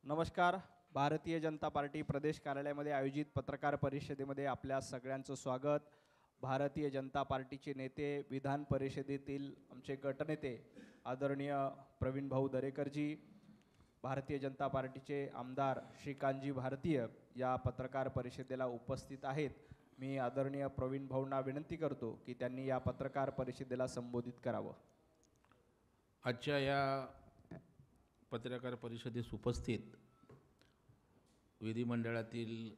नमस्कार. भारतीय जनता पार्टी प्रदेश कार्यालयामध्ये आयोजित पत्रकार परिषदेमध्ये आपल्या सगळ्यांचं स्वागत. भारतीय जनता पार्टीचे नेते, विधान परिषदेतील आमचे गटनेते आदरणीय प्रवीण भाऊ दरेकरजी, भारतीय जनता पार्टीचे आमदार श्रीकांतजी भारतीय या पत्रकार परिषदेला उपस्थित आहेत. मी आदरणीय प्रवीण भाऊंना विनंती करतो की त्यांनी या पत्रकार परिषदेला संबोधित करावं. आजच्या या पत्रकार परिषदेस उपस्थित विधिमंडळातील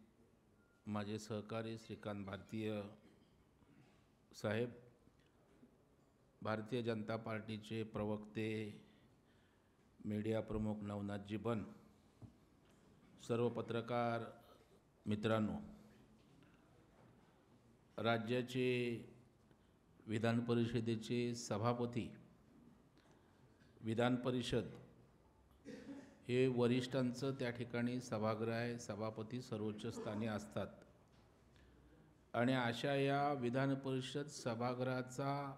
माझे सहकारी श्रीकांत भारतीय साहेब, भारतीय जनता पार्टीचे प्रवक्ते मीडिया प्रमुख नवनाथजी बन, सर्व पत्रकार मित्रांनो, राज्याचे विधान परिषदेचे सभापती, विधान परिषद हे वरिष्ठांचं त्या ठिकाणी सभागृह आहे, सभापती सर्वोच्च स्थानी असतात आणि अशा या विधान परिषद सभागृहाचा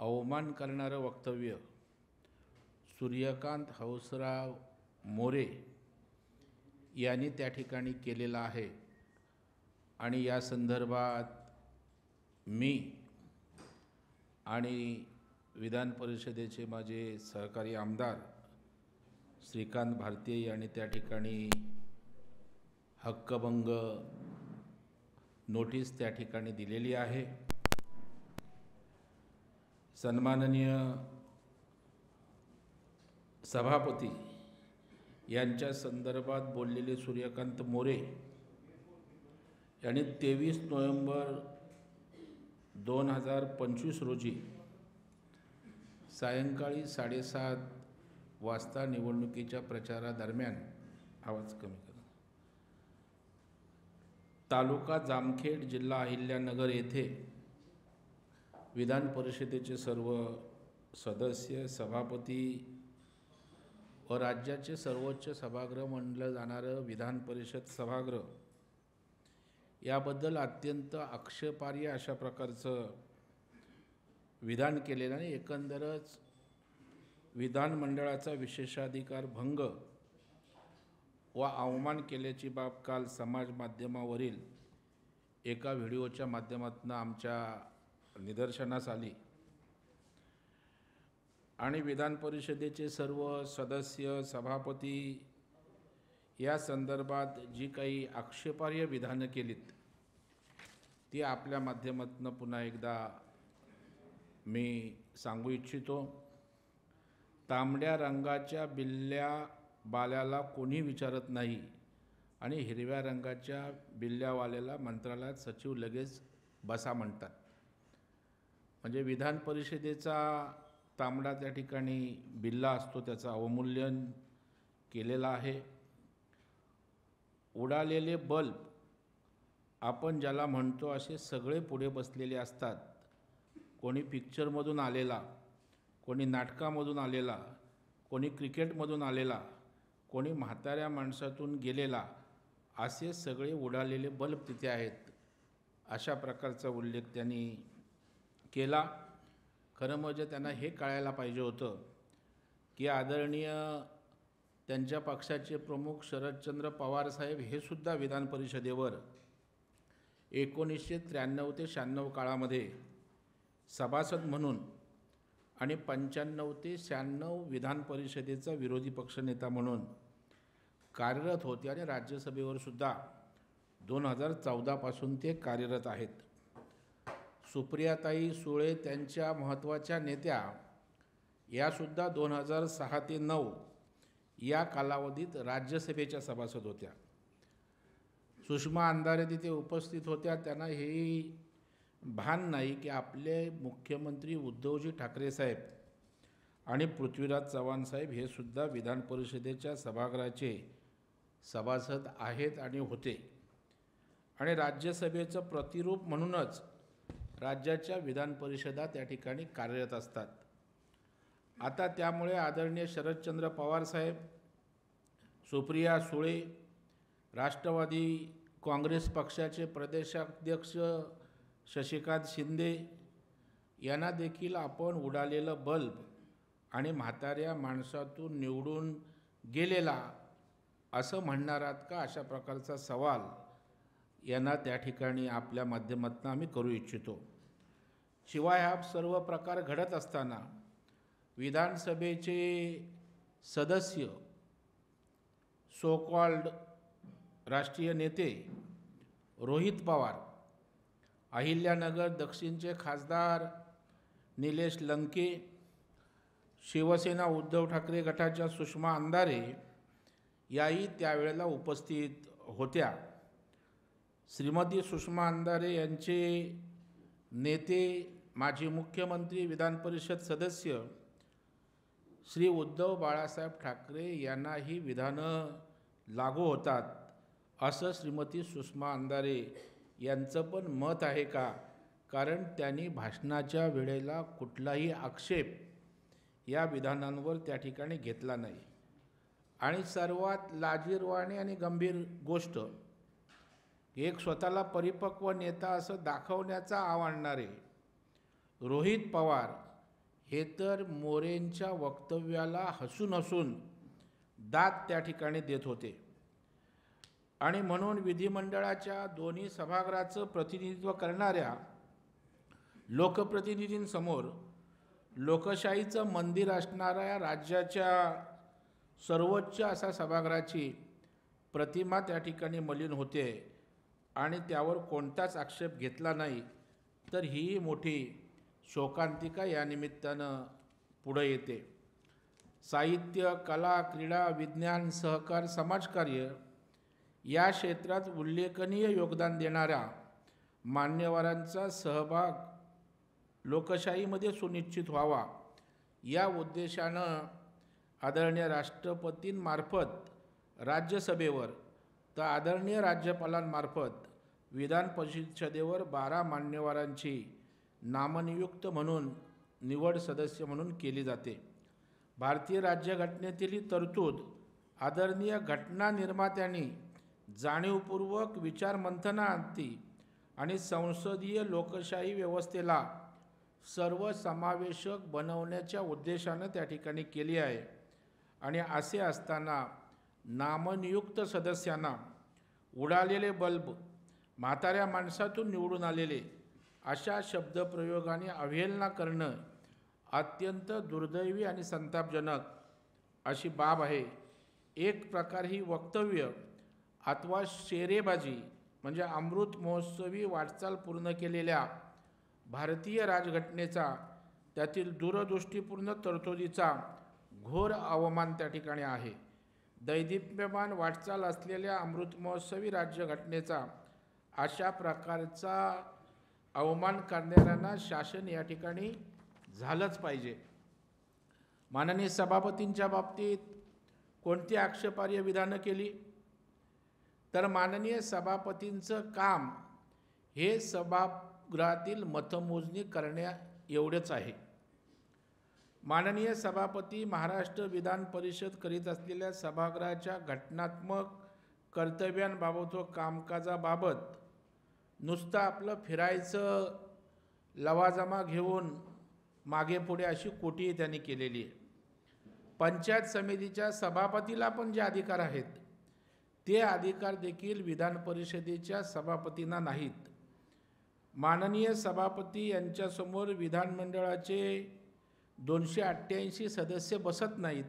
अवमान करणारं वक्तव्य सूर्यकांत हौसराव मोरे यांनी त्या ठिकाणी केलेलं आहे. आणि या संदर्भात मी आणि विधान परिषदेचे माझे सहकारी आमदार श्रीकांत भारतीय यांनी त्या ठिकाणी हक्कभंग नोटीस त्या ठिकाणी दिलेली आहे. सन्माननीय सभापती यांच्या संदर्भात बोललेले सूर्यकांत मोरे यांनी 23 नोव्हेंबर 2025 रोजी सायंकाळी 7:30 वाजता निवडणुकीच्या प्रचारादरम्यान आवाज कमी करा, तालुका जामखेड, जिल्हा अहिल्यानगर येथे विधान परिषदेचे सर्व सदस्य, सभापती व राज्याचे सर्वोच्च सभागृह म्हणलं जाणारं विधान परिषद सभागृह याबद्दल अत्यंत आक्षेपार्ह अशा प्रकारचं विधान केलेलं आणि एकंदरच विधानमंडळाचा विशेषाधिकार भंग व अवमान केल्याची बाब काल समाज माध्यमावरील एका व्हिडिओच्या माध्यमातून आमच्या निदर्शनास आली आणि विधान परिषदेचे सर्व सदस्य, सभापती या संदर्भात जी काही आक्षेपार्ह विधानं केलीत ती आपल्या माध्यमातून पुन्हा एकदा मी सांगू इच्छितो. तांबड्या रंगाच्या बिल्ल्या बाल्याला कोणी विचारत नाही आणि हिरव्या रंगाच्या बिल्ल्यावाल्याला मंत्रालयात सचिव लगेच बसा म्हणतात. म्हणजे विधान परिषदेचा तांबडा त्या ठिकाणी बिल्ला असतो, त्याचं अवमूल्यन केलेलं आहे. उडालेले बल्ब आपण ज्याला म्हणतो असे सगळे पुढे बसलेले असतात. कोणी पिक्चरमधून आलेला, कोणी नाटकामधून आलेला, कोणी क्रिकेटमधून आलेला, कोणी म्हाताऱ्या माणसातून गेलेला, असे सगळे उडालेले बल्ब तिथे आहेत अशा प्रकारचा उल्लेख त्यांनी केला. खरं म्हणजे त्यांना हे कळायला पाहिजे होतं की आदरणीय त्यांच्या पक्षाचे प्रमुख शरदचंद्र पवार साहेब हे सुद्धा विधान परिषदेवर 1993 ते 96 काळामध्ये सभासद म्हणून आणि 95 ते 96 विधान परिषदेचा विरोधी पक्षनेता म्हणून कार्यरत होते आणि राज्यसभेवर सुद्धा 2014 पासून ते कार्यरत आहेत. सुप्रियाताई सुळे त्यांच्या महत्त्वाच्या नेत्या यासुद्धा 2006 ते 2009 या कालावधीत राज्यसभेच्या सभासद होत्या. सुषमा अंधारे तिथे उपस्थित होत्या. त्यांना हेही भान नाही की आपले मुख्यमंत्री उद्धवजी ठाकरे साहेब आणि पृथ्वीराज चव्हाण साहेब हे सुद्धा विधान परिषदेच्या सभागृहाचे सभासद आहेत आणि होते आणि राज्यसभेचं प्रतिरूप म्हणूनच राज्याच्या विधान परिषदा त्या ठिकाणी कार्यरत असतात. आता त्यामुळे आदरणीय शरदचंद्र पवार साहेब, सुप्रिया सुळे, राष्ट्रवादी काँग्रेस पक्षाचे प्रदेशाध्यक्ष शशिकांत शिंदे यांना देखील आपण उडालेलं बल्ब आणि म्हाताऱ्या माणसातून निवडून गेलेला असं म्हणणार आहात का, अशा प्रकारचा सवाल यांना त्या ठिकाणी आपल्या माध्यमातून आम्ही करू इच्छितो. शिवाय हा सर्व प्रकार घडत असताना विधानसभेचे सदस्य, सो कॉल्ड राष्ट्रीय नेते रोहित पवार, अहिल्यानगर दक्षिणचे खासदार निलेश लंके, शिवसेना उद्धव ठाकरे गटाच्या सुषमा अंधारे याही त्यावेळेला उपस्थित होत्या. श्रीमती सुषमा अंधारे यांचे नेते माजी मुख्यमंत्री, विधान परिषद सदस्य श्री उद्धव बाळासाहेब ठाकरे यांना ही विधानं लागू होतात असं श्रीमती सुषमा अंधारे यांचं पण मत आहे का? कारण त्यांनी भाषणाच्या वेळेला कुठलाही आक्षेप या विधानांवर त्या ठिकाणी घेतला नाही. आणि सर्वात लाजिरवाणी आणि गंभीर गोष्ट, एक स्वतःला परिपक्व नेता असं दाखवण्याचा आव आणणारे रोहित पवार हे तर मोरेंच्या वक्तव्याला हसून हसून दात त्या ठिकाणी देत होते. आणि म्हणून विधिमंडळाच्या दोन्ही सभागृहाचं प्रतिनिधित्व करणाऱ्या लोकप्रतिनिधींसमोर लोकशाहीचं मंदिर असणाऱ्या राज्याच्या सर्वोच्च असा सभागृहाची प्रतिमा त्या ठिकाणी मलिन होते आणि त्यावर कोणताच आक्षेप घेतला नाही, तर ही मोठी शोकांतिका या निमित्तानं पुढे येते. साहित्य, कला, क्रीडा, विज्ञान, सहकार, समाजकार्य या क्षेत्रात उल्लेखनीय योगदान देणाऱ्या मान्यवरांचा सहभाग लोकशाहीमध्ये सुनिश्चित व्हावा या उद्देशानं आदरणीय राष्ट्रपतींमार्फत राज्यसभेवर तर आदरणीय राज्यपालांमार्फत विधान परिषदेवर 12 मान्यवरांची नामनियुक्त म्हणून निवड सदस्य म्हणून केली जाते. भारतीय राज्यघटनेतील ही तरतूद आदरणीय घटना निर्मात्यांनी जाणीवपूर्वक विचारमंथनाअंती आणि संसदीय लोकशाही व्यवस्थेला सर्वसमावेशक बनवण्याच्या उद्देशानं त्या ठिकाणी केली आहे. आणि असे असताना नामनियुक्त सदस्यांना उडालेले बल्ब, म्हाताऱ्या माणसातून निवडून आलेले अशा शब्दप्रयोगाने अवहेलना करणं अत्यंत दुर्दैवी आणि संतापजनक अशी बाब आहे. एक प्रकार ही वक्तव्य अथवा शेरेबाजी म्हणजे अमृत महोत्सवी वाटचाल पूर्ण केलेल्या भारतीय राजघटनेचा, त्यातील दूरदृष्टीपूर्ण तरतुदीचा घोर अवमान त्या ठिकाणी आहे. दैदिप्यमान वाटचाल असलेल्या अमृत महोत्सवी राज्यघटनेचा अशा प्रकारचा अवमान करणाऱ्यांना शासन या ठिकाणी झालंच पाहिजे. माननीय सभापतींच्या बाबतीत कोणती आक्षेपार्ह विधानं केली, तर माननीय सभापतींचं काम हे सभागृहातील मतमोजणी करण्या एवढेच आहे. माननीय सभापती महाराष्ट्र विधान परिषद करीत असलेल्या सभागृहाच्या घटनात्मक कर्तव्यांबाबत व कामकाजाबाबत नुसतं आपलं फिरायचं लवाजमा घेऊन मागे पुढे अशी कोटीही त्यांनी केलेली आहे. पंचायत समितीच्या सभापतीला पण जे अधिकार आहेत ते अधिकार देखील विधान परिषदेच्या सभापतींना नाहीत. माननीय सभापती यांच्यासमोर विधानमंडळाचे 288 सदस्य बसत नाहीत,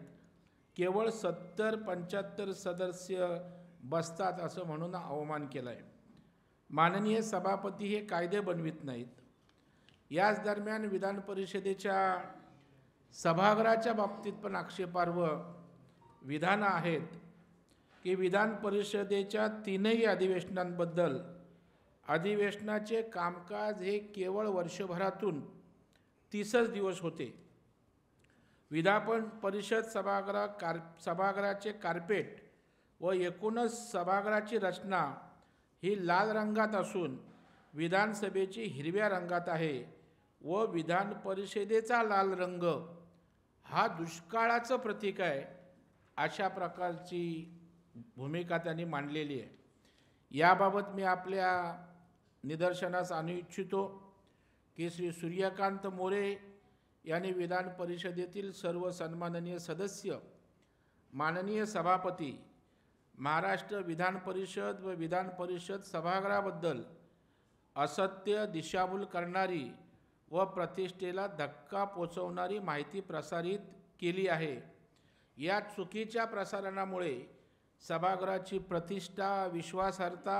केवळ 70-75 सदस्य बसतात असं म्हणून अवमान केला आहे. माननीय सभापती हे कायदे बनवित नाहीत. याच दरम्यान विधान परिषदेच्या सभागृहाच्या बाबतीत पण आक्षेपार्ह विधानं आहेत की विधान परिषदेच्या 3ही अधिवेशनांबद्दल अधिवेशनाचे कामकाज हे केवळ वर्षभरातून 30च दिवस होते. विधान परिषद सभागृहाचे कार्पेट व एकूणच सभागृहाची रचना ही लाल रंगात असून विधानसभेची हिरव्या रंगात आहे व विधान परिषदेचा लाल रंग हा दुष्काळाचं प्रतीक आहे, अशा प्रकारची भूमिका त्यांनी मांडलेली आहे. याबाबत मी आपल्या निदर्शनास आणू इच्छितो की श्री सूर्यकांत मोरे यांनी विधान परिषदेतील सर्व सन्माननीय सदस्य, माननीय सभापती, महाराष्ट्र विधान परिषद व विधान परिषद सभागृहाबद्दल असत्य, दिशाभूल करणारी व प्रतिष्ठेला धक्का पोचवणारी माहिती प्रसारित केली आहे. या चुकीच्या प्रसारणामुळे सभागृहाची प्रतिष्ठा, विश्वासार्हता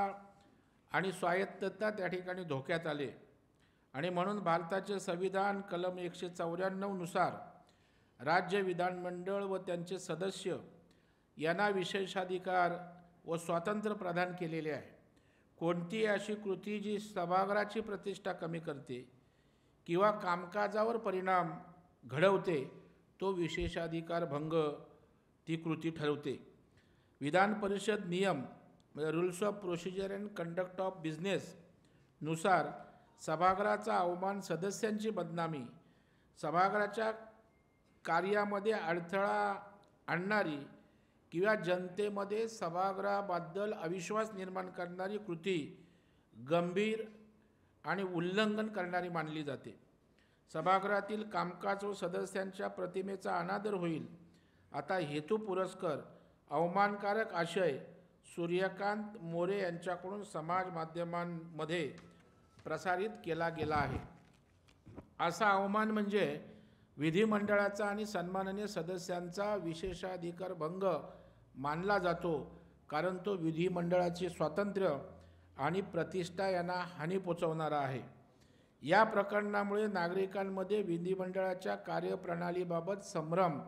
आणि स्वायत्तता त्या ठिकाणी धोक्यात आले आणि म्हणून भारताचे संविधान कलम 194 नुसार राज्य विधानमंडळ व त्यांचे सदस्य यांना विशेषाधिकार व स्वातंत्र्य प्रदान केलेले आहे. कोणतीही अशी कृती जी सभागृहाची प्रतिष्ठा कमी करते किंवा कामकाजावर परिणाम घडवते तो विशेषाधिकार भंग ती कृती ठरवते. विधान परिषद नियम rules of procedure and conduct of business नुसार सभागृहाचा अवमान, सदस्यांची बदनामी, सभागृहाच्या कार्यामध्ये अडथळा आणणारी किंवा जनतेमध्ये सभागृहाबद्दल अविश्वास निर्माण करणारी कृती गंभीर आणि उल्लंघन करणारी मानली जाते. सभागृहातील कामकाज व सदस्यांच्या प्रतिमेचा अनादर होईल आता हेतू पुरस्कर अवमानकारक आशय सूर्यकांत मोरे यांच्याकडून समाज माध्यमांमध्ये प्रसारित केला गेला आहे. असा अवमान म्हणजे विधिमंडळाचा आणि सन्माननीय सदस्यांचा विशेषाधिकार भंग मानला जातो, कारण तो विधिमंडळाचे स्वातंत्र्य आणि प्रतिष्ठा यांना हानी पोचवणारा आहे. या प्रकरणामुळे नागरिकांमध्ये विधिमंडळाच्या कार्यप्रणालीबाबत संभ्रम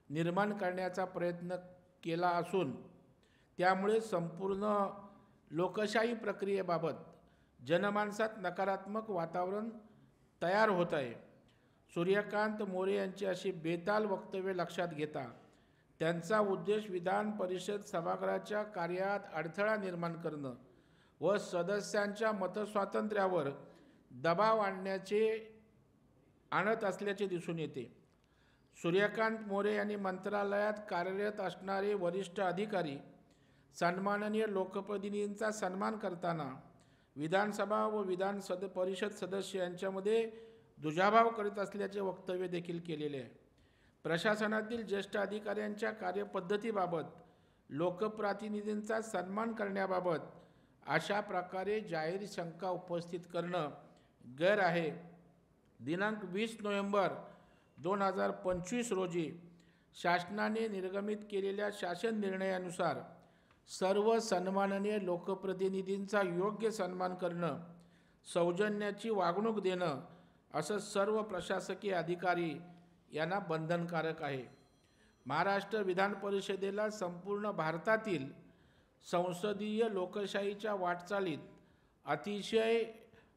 निर्माण करण्याचा प्रयत्न केला असून त्यामुळे संपूर्ण लोकशाही प्रक्रियेबाबत जनमानसात नकारात्मक वातावरण तयार होत आहे. सूर्यकांत मोरे यांची अशी बेताल वक्तव्ये लक्षात घेता त्यांचा उद्देश विधान परिषद सभागृहाच्या कार्यात अडथळा निर्माण करणं व सदस्यांच्या मतस्वातंत्र्यावर दबाव आणत असल्याचे दिसून येते. सूर्यकांत मोरे यांनी मंत्रालयात कार्यरत असणारे वरिष्ठ अधिकारी सन्माननीय लोकप्रतिनिधींचा सन्मान करताना विधानसभा व परिषद सदस्य यांच्यामध्ये दुजाभाव करीत असल्याचे वक्तव्य देखील केलेले आहे. प्रशासनातील ज्येष्ठ अधिकाऱ्यांच्या कार्यपद्धतीबाबत लोकप्रतिनिधींचा सन्मान करण्याबाबत अशा प्रकारे जाहीर शंका उपस्थित करणं गैर आहे. दिनांक 20 नोव्हेंबर 2025 रोजी शासनाने निर्गमित केलेल्या शासन निर्णयानुसार सर्व सन्माननीय लोकप्रतिनिधींचा योग्य सन्मान करणं, सौजन्याची वागणूक देणं असं सर्व प्रशासकीय अधिकारी यांना बंधनकारक आहे. महाराष्ट्र विधान परिषदेला संपूर्ण भारतातील संसदीय लोकशाहीच्या वाटचालीत अतिशय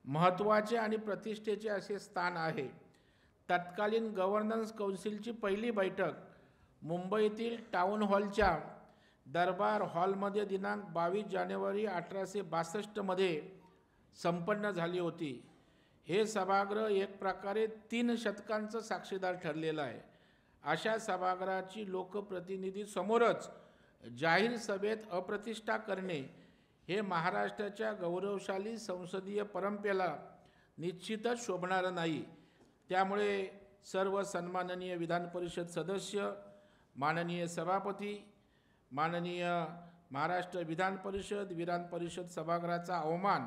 महत्त्वाचे आणि प्रतिष्ठेचे असे स्थान आहे. तत्कालीन गव्हर्नन्स कौन्सिलची पहिली बैठक मुंबईतील टाउन हॉलच्या दरबार हॉलमध्ये दिनांक 22 जानेवारी 1862 मध्ये संपन्न झाली होती. हे सभागृह एक प्रकारे 3 शतकांचं साक्षीदार ठरलेलं आहे. अशा सभागृहाची लोकप्रतिनिधी समोरच जाहीर सभेत अप्रतिष्ठा करणे हे महाराष्ट्राच्या गौरवशाली संसदीय परंपरेला निश्चितच शोभणारं नाही. त्यामुळे सर्व सन्माननीय विधान परिषद सदस्य, माननीय सभापती, माननीय महाराष्ट्र विधान परिषद सभागृहाचा अवमान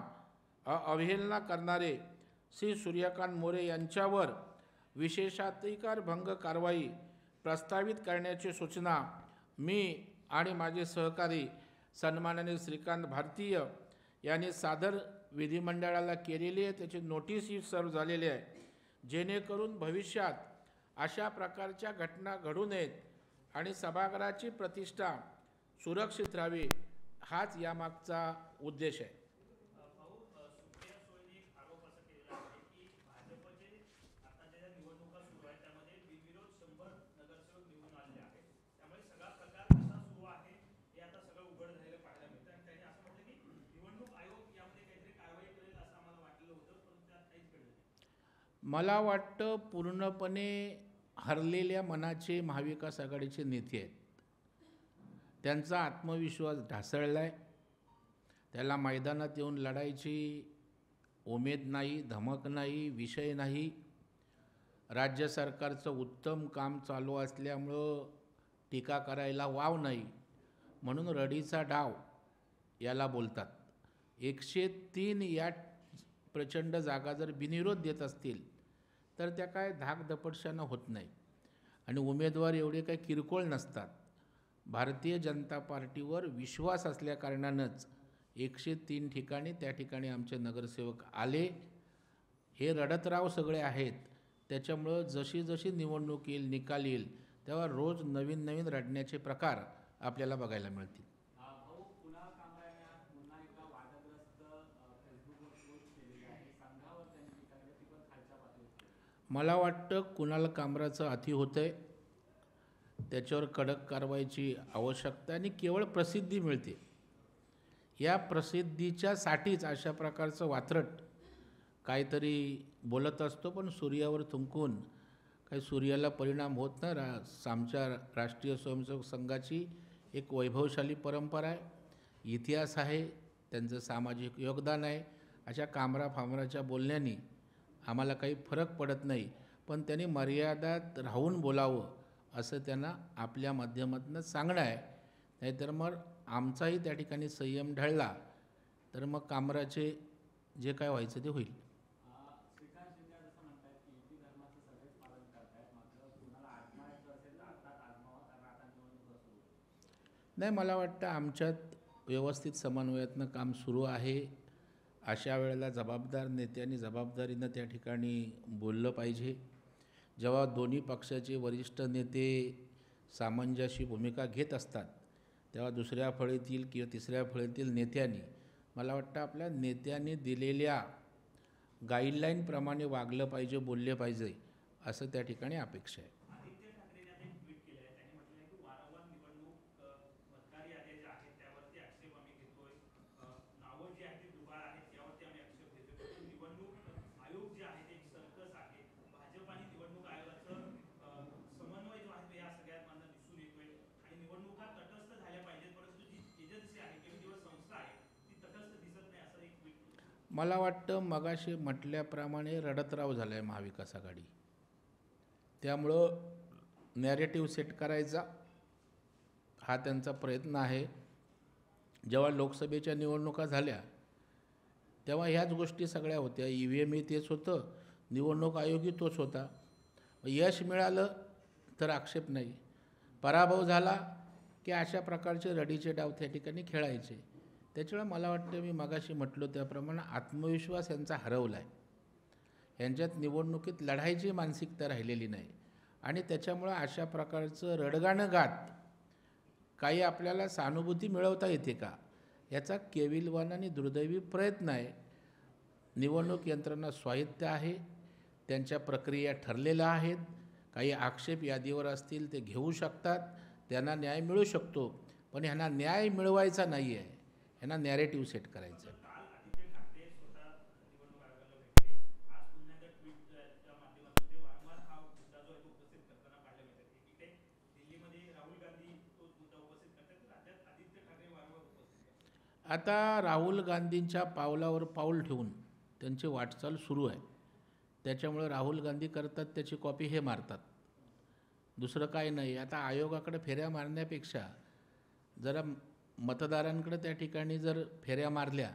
अवहेलना करणारे श्री सूर्यकांत मोरे यांच्यावर विशेषाधिकार भंग कारवाई प्रस्तावित करण्याची सूचना मी आणि माझे सहकारी सन्माननीय श्रीकांत भारतीय यांनी सादर विधिमंडळाला केलेली आहे. त्याची नोटीसही सर्व झालेली आहे, जेणेकरून भविष्यात अशा प्रकारच्या घटना घडू नयेत आणि सभागृहाची प्रतिष्ठा सुरक्षित राहावी, हाच यामागचा उद्देश आहे. मला वाटतं पूर्णपणे हरलेल्या मनाचे महाविकास आघाडीचे नेते आहेत. त्यांचा आत्मविश्वास ढासळला आहे. त्याला मैदानात येऊन लढायची उमेद नाही, धमक नाही, विषय नाही. राज्य सरकारचं उत्तम काम चालू असल्यामुळं टीका करायला वाव नाही. म्हणून रडीचा डाव याला बोलतात. 103 या प्रचंड जागा जर बिनविरोध देत असतील तर त्या काय धाकदपटशानं होत नाही आणि उमेदवार एवढे काही किरकोळ नसतात. भारतीय जनता पार्टीवर विश्वास असल्याकारणानंच 103 ठिकाणी त्या ठिकाणी आमचे नगरसेवक आले. हे रडतराव सगळे आहेत. त्याच्यामुळं जशी जशी निवडणूक येईल, निकाल येईल, तेव्हा रोज नवीन नवीन रडण्याचे प्रकार आपल्याला बघायला मिळतील. भाऊ, कुणाल कामराने आज पुन्हा एकदा वादग्रस्त फेसबुकवर पोस्ट केलेली आहे. संघावर त्यांनी टीका केली, ती पण खालच्या पातळीवर. मला वाटतं कुणाल कामराचं अति होतं आहे. त्याच्यावर कडक कारवाईची आवश्यकता आणि केवळ प्रसिद्धी मिळते. या प्रसिद्धीच्यासाठीच अशा प्रकारचं वात्रट काहीतरी बोलत असतो, पण सूर्यावर थुंकून काही सूर्याला परिणाम होत नाही. आमच्या राष्ट्रीय स्वयंसेवक संघाची एक वैभवशाली परंपरा आहे, इतिहास आहे, त्यांचं सामाजिक योगदान आहे. अशा कामराफामराच्या बोलण्याने आम्हाला काही फरक पडत नाही, पण त्यांनी मर्यादात राहून बोलावं असं त्यांना आपल्या माध्यमातून सांगणं आहे. नाहीतर मग आमचाही त्या ठिकाणी संयम ढळला तर मग कामराचे जे काय व्हायचं ते होईल. श्रीकांत शिंदे असं म्हणतात की युती धर्माचं सगळेच पालन करतायत, मात्र कुणाला आत्महत्या असेल तर आताच आत्मावा, कारण आता निवडणूक सुरू होईल. नाही, मला वाटतं आमच्यात व्यवस्थित समन्वयातनं काम सुरू आहे. अशा वेळेला जबाबदार नेत्यांनी जबाबदारीनं त्या ठिकाणी बोललं पाहिजे. जेव्हा दोन्ही पक्षाचे वरिष्ठ नेते सामंजस्य भूमिका घेत असतात तेव्हा दुसऱ्या फळीतील किंवा तिसऱ्या फळीतील नेत्यांनी, मला वाटतं आपल्या नेत्यांनी दिलेल्या गाईडलाईनप्रमाणे वागलं पाहिजे, बोलले पाहिजे, असं त्या ठिकाणी अपेक्षा आहे. आदित्य ठाकरेंनी आता एक ट्विट केलं आहे. त्यांनी म्हटलं आहे की वारंवार निवडणूक मतदार याद्या ज्या आहेत त्यावरती आक्षेप आम्ही घेतोय, नावं जी आहेत ती दुबार आहेत त्यावरती आम्ही आक्षेप घेतोय, पण निवडणूक आयोग जे आहे ते एक सर्कस आहे. भाजप आणि निवडणूक आयोगाचं समन्वय जो आहे तो या सगळ्यात मला दिसून येतोय आणि निवडणुका तटस्थ झाल्या पाहिजेत, परंतु जी एजन्सी आहे किंवा जी संस्था आहे ती तटस्थ दिसत नाही, असं एक ट्विट. मला वाटतं मगाशी म्हटल्याप्रमाणे रडतराव झाला आहे महाविकास आघाडी. त्यामुळं नॅरेटिव्ह सेट करायचा हा त्यांचा प्रयत्न आहे. जेव्हा लोकसभेच्या निवडणुका झाल्या तेव्हा ह्याच गोष्टी सगळ्या होत्या. EVM तेच होतं, निवडणूक आयोगही तोच होता. यश मिळालं तर आक्षेप नाही, पराभव झाला की अशा प्रकारचे रडीचे डाव त्या ठिकाणी खेळायचे. त्याच्यामुळे मला वाटतं मी मगाशी म्हटलो त्याप्रमाणे आत्मविश्वास यांचा हरवला आहे. यांच्यात निवडणुकीत लढायची मानसिकता राहिलेली नाही आणि त्याच्यामुळं अशा प्रकारचं रडगाणं गात काही आपल्याला सहानुभूती मिळवता येते का, याचा केविलवाण आणि दुर्दैवी प्रयत्न आहे. निवडणूक यंत्रणा स्वायत्त आहे, त्यांच्या प्रक्रिया ठरलेल्या आहेत. काही आक्षेप यादीवर असतील ते घेऊ शकतात, त्यांना न्याय मिळू शकतो, पण ह्यांना न्याय मिळवायचा नाही आहे, ह्यांना नॅरेटिव्ह सेट करायचं आहे. काल आदित्य ठाकरे स्वतः निवडणूक आयोगाला भेटले. आज पुन्हा एकदा ट्विटच्या माध्यमातून ते वारंवार हा मुद्दा जो आहे तो उपस्थित करताना पाहायला मिळतात. एकीकडे दिल्लीमध्ये राहुल गांधी तोच मुद्दा उपस्थित करतात, तर राज्यात आदित्य ठाकरे वारंवार उपस्थित करतात. आता राहुल गांधींच्या पावलावर पाऊल ठेवून त्यांची वाटचाल सुरू आहे. त्याच्यामुळे राहुल गांधी करतात त्याची कॉपी हे मारतात, दुसरं काय नाही. आता आयोगाकडे फेऱ्या मारण्यापेक्षा जरा मतदारांकडे त्या ठिकाणी जर फेऱ्या मारल्या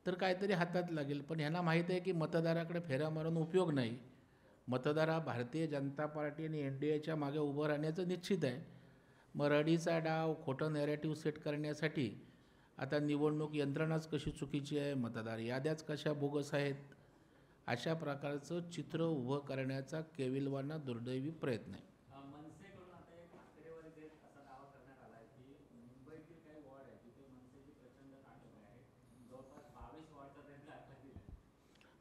तर काहीतरी हातात लागेल. पण ह्यांना माहीत आहे की मतदाराकडे फेऱ्या मारून उपयोग नाही. मतदार हा भारतीय जनता पार्टी आणि NDAच्या मागे उभं राहण्याचं निश्चित आहे. मग रडीचा डाव, खोटं नॅरेटिव्ह सेट करण्यासाठी आता निवडणूक यंत्रणाच कशी चुकीची आहे, मतदार याद्याच कशा बोगस आहेत, अशा प्रकारचं चित्र उभं करण्याचा केविलवाना दुर्दैवी प्रयत्न आहे. मनसेकडून आता एक आकडेवारी देत असा दावा करण्यात आला आहे की मुंबईतील काही वॉर्ड आहेत तिथे मनसेची प्रचंड ताकद आहे, जवळपास 22 वॉर्डचा त्यांनी आता दिला.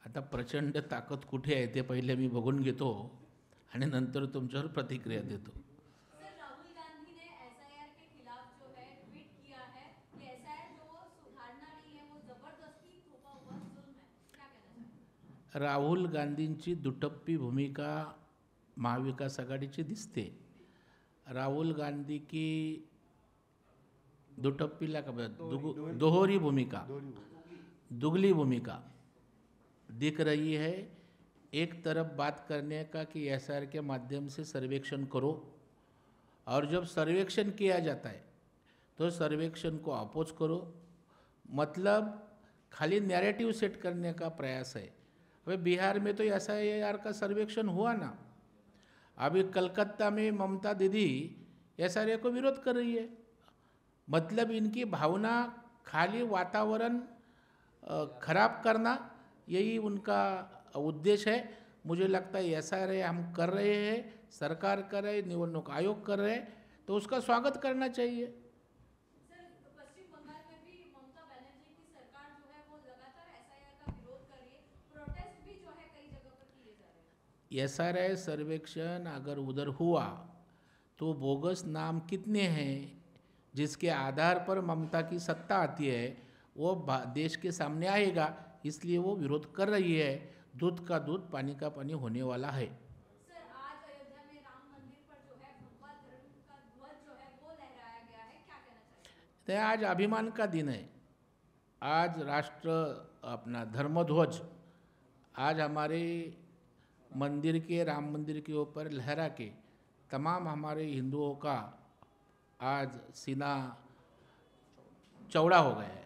आता प्रचंड ताकद कुठे आहे ते पहिले मी बघून घेतो आणि नंतर तुमच्यावर प्रतिक्रिया देतो. सर, राहुल गांधी ने SIR के खिलाफ जो है ट्वीट किया है कि SIR जो वो सुधारना नहीं है, वो जबरदस्ती थोपा हुआ जुल्म है, क्या कहना चाहेंगे? राहुल गांधींची दुटप्पी भूमिका महाविकास आघाडीची दिसते. राहुल गांधी की दुटप्पीला का दोहरी भूमिका, दुगली भूमिका दिख रही है. एक तरफ बात करने का कि SIR के माध्यम से सर्वेक्षण करो, और जब सर्वेक्षण किया जाता है तो सर्वेक्षण को अपोज करो, मतलब खाली नैरेटिव सेट करने का प्रयास है। अभी बिहार में तो एसआईआर का सर्वेक्षण हुआ ना, अभी कलकत्ता में ममता दीदी एसआईआर को विरोध कर रही है। मतलब इनकी भावना खाली वातावरण खराब करना, यही उनका उद्देश्य है। मुझे लगता है एसआईआर हम कर रहे हैं, सरकार कर रहे, निवडणूक आयोग कर रहे हैं, तो उसका स्वागत करना चाहिए। सर, पश्चिम बंगाल में भी ममता बनर्जी की सरकार जो है वो लगातार एसआईआर का विरोध कर रही है, प्रोटेस्ट भी जो है कई जगह पर किए जा रहे हैं। एसआरआई सर्वेक्षण अगर उधर हुआ तो बोगस नाम कितने हैं जिसके आधार पर ममता की सत्ता आती है, वो देश के सामने आएगा। इसलिए वो विरोध कर रही है। दूध का दूध पानी का पानी होने वाला है। सर, आज अयोध्या में राम मंदिर पर जो है भगवा धर्म का ध्वज जो है वो लहराया गया है, क्या कहना चाहिए? तो आज अभिमान का दिन है। आज राष्ट्र अपना धर्मध्वज आज हमारे मंदिर के, राम मंदिर के ऊपर लहरा के तमाम हमारे हिंदुओं का आज सीना चौड़ा हो गया है।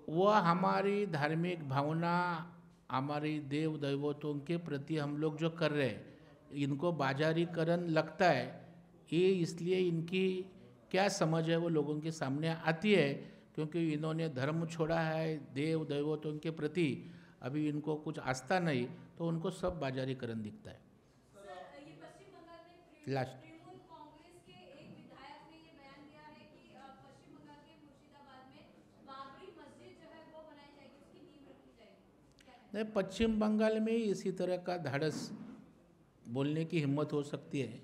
वह हमारी धार्मिक भावना, हमारी देव दैवतों के प्रति हम लोग जो कर रहे हैं, इनको बाजारीकरण लगता है। ये इसलिए इनकी क्या समझ है वो लोगों के सामने आती है, क्योंकि इन्होंने धर्म छोड़ा है, देव दैवतों के प्रति अभी इनको कुछ आस्था नहीं, तो उनको सब बाजारीकरण दिखता है। सर, ये पश्चिम बंगाल में लास्ट तृणमूल कांग्रेस के एक विधायक ने ये बयान दिया है कि पश्चिम बंगाल के मुर्शिदाबाद में बाबरी मस्जिद जो है वो बनाई जाएगी, उसकी नींव रखी जाएगी, क्या कहना? नहीं, पश्चिम बंगाल में इसी तरह का धाड़स बोलने की हिम्मत हो सकती है,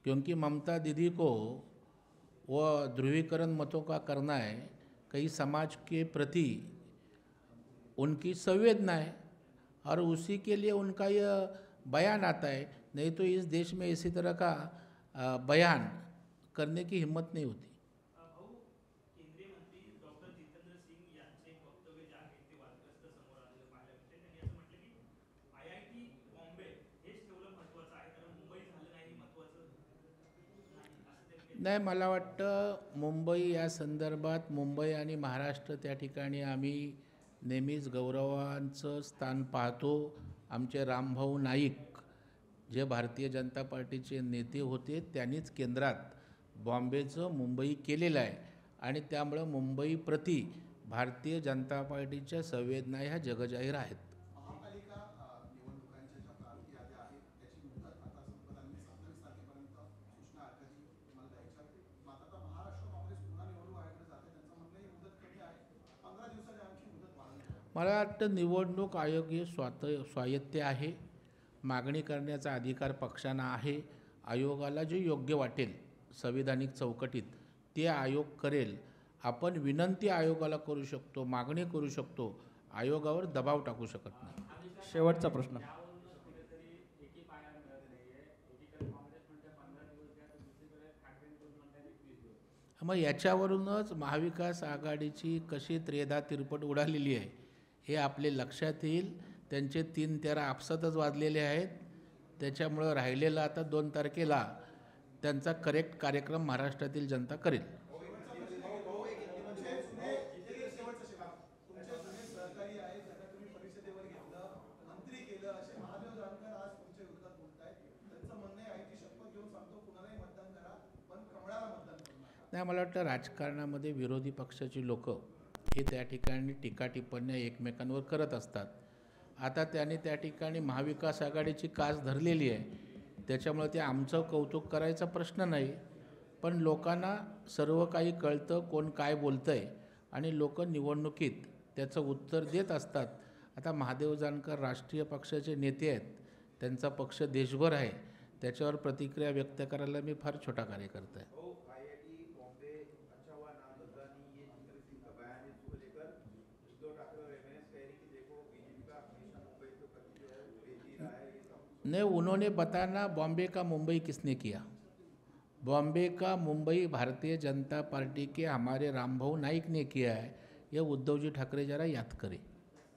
क्योंकि ममता दीदी को वह ध्रुवीकरण मतों का करना है। कई समाज के प्रति उनकी संवेदना है और उसी के लिए उनका यह बयान आता है। नहीं तो इस देश में इसी तरह का बयान करने की हिम्मत नहीं होती। भाऊ, केंद्रीय मंत्री डॉक्टर जितेंद्र सिंग यांचे एक वक्तव्य जे आहे ते वादग्रस्त समोर आलेलं पाहायला मिळते। त्यांनी असं म्हटलं की आयआयटी बॉम्बे हेच ठेवलं महत्त्वाचं आहे, कारण मुंबई झालं नाही महत्त्वाचं नाही, असं त्यांनी नाही, मला वाटतं मुंबई या संदर्भात मुंबई आणि महाराष्ट्र त्या ठिकाणी आम्ही नेहमीच गौरवांचं स्थान पाहतो। आमचे रामभाऊ नाईक जे भारतीय जनता पार्टीचे नेते होते, त्यांनीच केंद्रात बॉम्बेचं मुंबई केलेलं आहे आणि त्यामुळं मुंबईप्रती भारतीय जनता पार्टीच्या संवेदना ह्या जगजाहीर आहेत। महापालिका निवडणुकांच्या ज्या प्रांती याद्या आहेत त्याची मुदत आता संपताना 27 तारखेपर्यंत सूचना आयोगाची तुम्हाला द्यायच्या। मात्र आता महाराष्ट्र काँग्रेस पुन्हा निवडणूक आयोगाकडे जाते, त्यांचं म्हणणं ही मुदत कमी आहे, 15 दिवसाची आणखी मुदत वाढवली। मला वाटतं निवडणूक आयोग हे स्वायत्त आहे, मागणी करण्याचा अधिकार पक्षांना आहे। आयोगाला जे योग्य वाटेल संविधानिक चौकटीत ते आयोग करेल। आपण विनंती आयोगाला करू शकतो, मागणी करू शकतो, आयोगावर दबाव टाकू शकत नाही। शेवटचा प्रश्न। मग याच्यावरूनच महाविकास आघाडीची कशी त्रेधा तिरपट उडालेली आहे हे आपले लक्षात येईल। त्यांचे 3 तेरा आपसातच वाजलेले आहेत, त्याच्यामुळं राहिलेला आता 2 तारखेला त्यांचा करेक्ट कार्यक्रम महाराष्ट्रातील जनता करेल। सहकारी आहे ज्यांना तुम्ही परिषदेवर घेतलं, मंत्री केलं, असे महादेव जानकर आज तुमच्या विरोधात बोलतायत। त्यांचं म्हणणं आहे आईची शपथ घेऊन सांगतो कुणालाही मतदान करा, पण कमळाला मतदान करू नका। नाही, मला वाटतं राजकारणामध्ये विरोधी पक्षाची लोक हे त्या ठिकाणी टीका टिप्पण्या एकमेकांवर करत असतात। आता त्याने त्या ठिकाणी महाविकास आघाडीची कास धरलेली आहे, त्याच्यामुळे ते आमचं कौतुक करायचा प्रश्न नाही, पण लोकांना सर्व काही कळतं, कोण काय बोलतं आहे आणि लोक निवडणुकीत त्याचं उत्तर देत असतात। आता महादेव जानकर राष्ट्रीय पक्षाचे नेते आहेत, त्यांचा पक्ष देशभर आहे, त्याच्यावर प्रतिक्रिया व्यक्त करायला मी फार छोटा कार्यकर्ता आहे। नहीं, उन्होंने बताना बॉम्बे का मुंबई किसने किया। बॉम्बे का मुंबई भारतीय जनता पार्टी के हमारे रामभाऊ नाइक ने किया है। यह उद्धव जी ठाकरे जरा याद करें.